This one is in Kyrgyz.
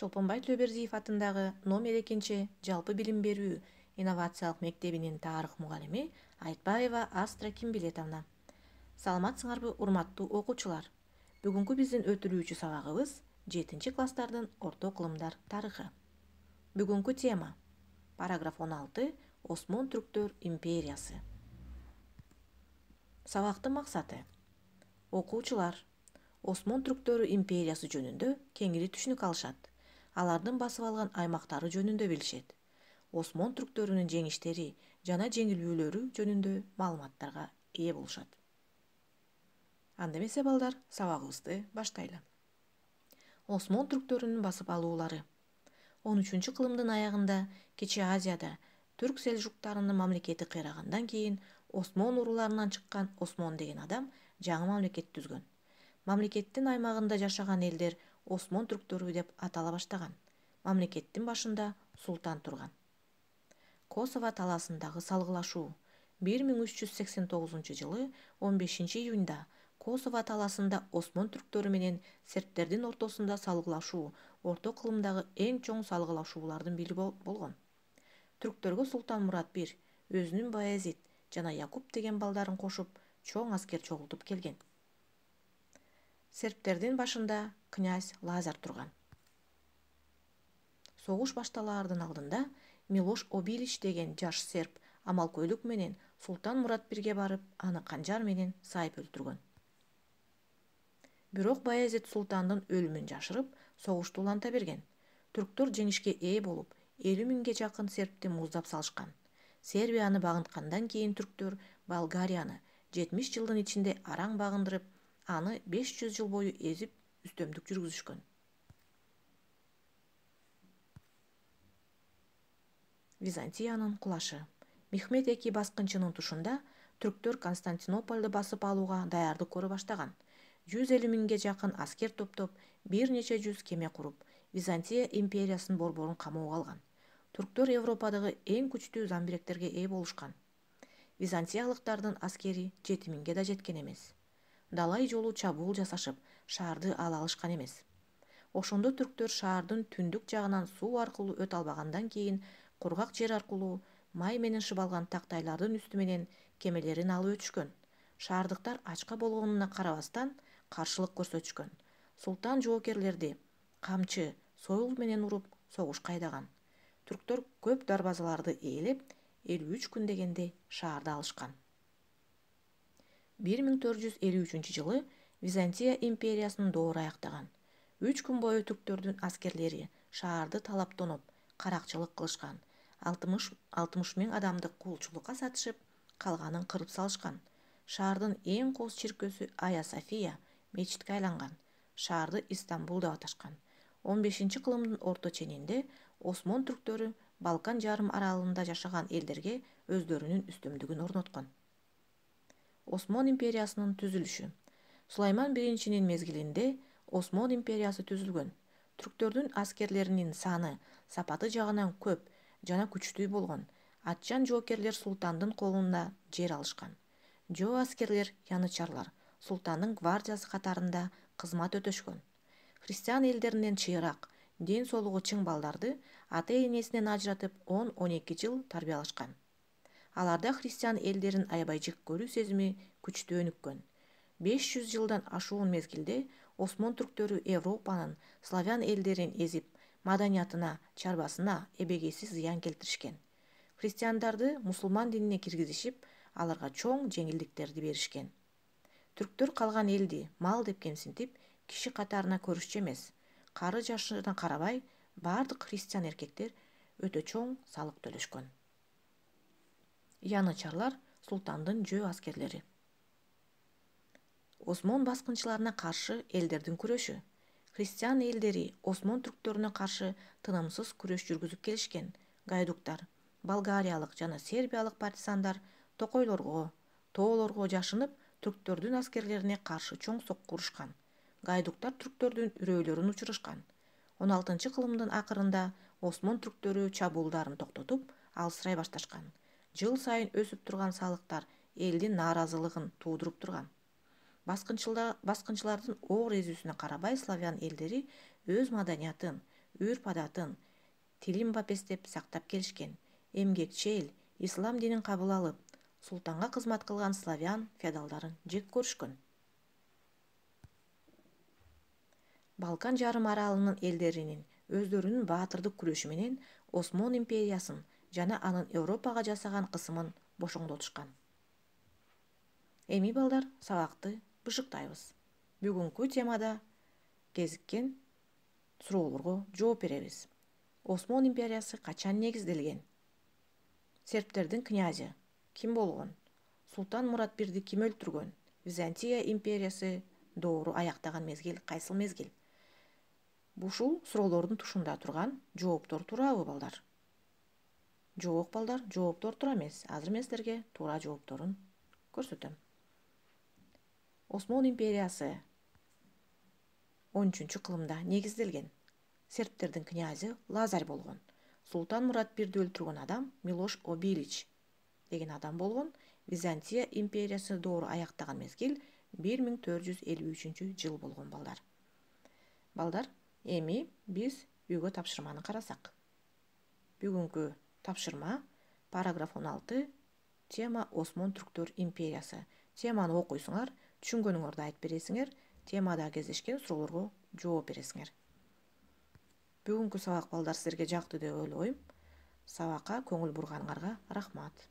Чолпонбай Төлөбердиев атындагы номер 2 жалпы билим берүү инновациялык мектебинин тарых мугалими Айтбаева Астра Кимбилетовна. Саламатсыңарбы, урматтуу окуучулар. Бүгүнкү биздин өтүрүүчү сабагыбыз 7-класстардын орто кылымдар тарыхы. Бүгүнкү тема параграф 16 Осмон түрктөр империясы. Сабактын максаты: окуучулар Осмон түрктөрү империясы жөнүндө кеңири түшүнүк алышат. Алардын басып алган аймактары жөнүндө билишет. Осмон түрктөрүнүн жеңиштери жана жеңилүүлөрү жөнүндө маалыматтарга ээ болушат. Анда эмесе балдар, сабагыбызды баштайлы. Осмон түрктөрүнүн басып алуулары. 13-кылымдын аягында Кичи Азияда түрк селжуктарынын мамлекети кыйрагандан кийин Осмон уруларынан чыккан Осмон деген адам жаңы мамлекет түзгөн. Мамлекеттин аймагында жашаган элдер Осмон түрктөрү деп атала баштаган. Мамлекеттин башында султан турган. Косово талаасындагы салгылашуу. 1389-жылы 15-июнда Косово талаасында Осмон түрктөрү менен сербтердин ортосунда салгылашуу орто кылымдагы эң чоң салгылашуулардын бири болгон. Түрктөргө Султан Мурат I өзүнүн Баязит жана Якуб деген балдарын кошуп, чоң аскер чогултуп келген. Сербтердин башында князь Лазар турган. Согуш башталаардын алдында Милош Обилич деген жаш серб амалкөйлүк менен Султан Мурат Iге барып, аны канжар менен сайып өлтүргөн. Бирок Баязит султандын өлүмүн жашырып, согушту уланта берген. Түрктөр жеңишке ээ болуп, 50 000ге жакын сербти муздап салышкан. Сербияны багынткандан кийин түрктөр Болгарияны 70 жылдын ичинде араң багындырып, аны 500 жыл бою эзип үстөмдүк жүргүзүшкөн. Византиянын кулашы. Мехмет II баскынчынын тушунда түрктөр Константинопольду басып алууга даярдык көрө баштаган. 150 000ге жакын аскер топтоп, бир нече жүз кеме куруп, Византия империясынын борборун камоого алган. Түрктөр Европадагы эң күчтүү замбиректерге ээ болушкан. Византиялыктардын аскери 7 000ге да жеткен эмес. Далай жолу чабуул жасашып, шаарды ала алышкан эмес. Ошондо түрктөр шаардын түндүк жагынан суу аркылуу өтө албагандан кийин кургак жер аркылуу май менен шыбалган тактайлардын үстү менен кемелерин алып өтүшкөн. Шаардыктар ачка болгонуна карабастан каршылык көрсөтүшкөн. Султан жоокерлерди камчы, сойыл менен уруп согушка айдаган. Түрктөр көп дарбазаларды ээлеп, 53 күн дегенде шаарды алышкан. 1453-жылы Византия империясынын доору аяктаган. 3 күн бою түрктөрдүн аскерлери шаарды талап тоноп, каракчылык кылышкан. 60 000 адамды кулчулукка сатышып, калганын кырып салышкан. Шаардын эң кооз чиркөөсү Ая София мечитке айланган. Шаарды Истанбул деп аташкан. 15-кылымдын орто ченинде Осмон түрктөрү Балкан жарым аралында жашаган элдерге өздөрүнүн үстөмдүгүн орноткон. Осмон империясынын түзүлүшү. Сулайман I мезгилинде Осмон империясы түзүлгөн. Түрктөрдүн аскерлеринин саны, сапаты жагынан көп жана күчтүү болгон. Атчан жоокерлер султандын колунда жер алышкан. Жоо аскерлер, янычарлар султандын гвардиясы катарында кызмат өтөшкөн. Христиан элдеринен чыйрак, ден соолугу чың балдарды ата-энесинен ажыратып 10-12 жыл тарбиялашкан. Аларда христиан элдерин аябай жек көрүү сезими күчтүү өнүккөн. 500 жылдан ашуун мезгилде Осмон түрктөрү Европанын славян элдерин эзип, маданиятына, чарбасына эбегейсиз зыян келтиришкен. Христиандарды мусулман динине киргизишип, аларга чоң жеңилдиктерди беришкен. Түрктөр калган элди мал деп кемсинтип, киши катарына көрүшчү эмес. Кары жашына карабай, бардык христиан эркектер өтө чоң салык төлөшкөн. Янычарлар султандын жөө аскерлери. Осмон баскынчыларына каршы элдердин күрөшү. Христиан элдери Осмон түрктөрүнө каршы тынымсыз күрөш жүргүзүп келишкен. Гайдуктар, болгариялык жана сербиялык партизандар токойлорго, тоолорго жашынып, түрктөрдүн аскерлерине каршы чоң сокку урушкан. Гайдуктар түрктөрдүн үрөйлөрүн учурушкан. 16-кылымдын акырында Осмон түрктөрү чабуулдарын токтотуп, алсырай башташкан. Жыл сайын өсүп турган салыктар элдин нааразылыгын туудуруп турган. Баскынчылардын оор эзүүсүнө карабай славян элдери өз маданиятын, үрп адатын, тилин бапестеп сактап келишкен. Эмгекчил, ислам динин кабыл алып, султанга кызмат кылган славян феодалдарын жек көрүшкөн. Балкан жарым аралынын элдеринин өздөрүнүн баатырдык күрөшү менен Осмон империясын жана анын Европага жасаган кысымын бошоңдотушкан. Эми балдар, сабакты бышыктайбыз. Бүгүнкү темада кезиккен суроолорго жооп беребиз. Осмон империясы качан негизделген? Сербтердин князы ким болгон? Султан Мурат бирди ким өлтүргөн? Византия империясы доору аяктаган мезгил кайсыл мезгил? Ушул суроолордун тушунда турган жооптор туурабы балдар? Жок балдар, жооптор туура эмес. Азыр мен силерге туура жоопторун көрсөтөм. Осмон империясы 13-кылымда негизделген. Сербтердин князы Лазарь болгон. Султан Мурат бирди өлтүргөн адам Милош Обилич деген адам болгон. Византия империясы доору аяктаган мезгил 1453-жыл болгон балдар. Балдар, эми биз үйгө тапшырманы карасак. Бүгүнкү тапшырма параграф 16, тема Осмон түрктөр империясы. Теманы окуйсуңар, түшүнгөнүңөрдү айтып бересиңер, темада кездешкен суроолорго жооп бересиңер. Бүгүнкү сабак балдар силерге жакты деп ойлойм. Сабакка көңүл бурганыңарга рахмат.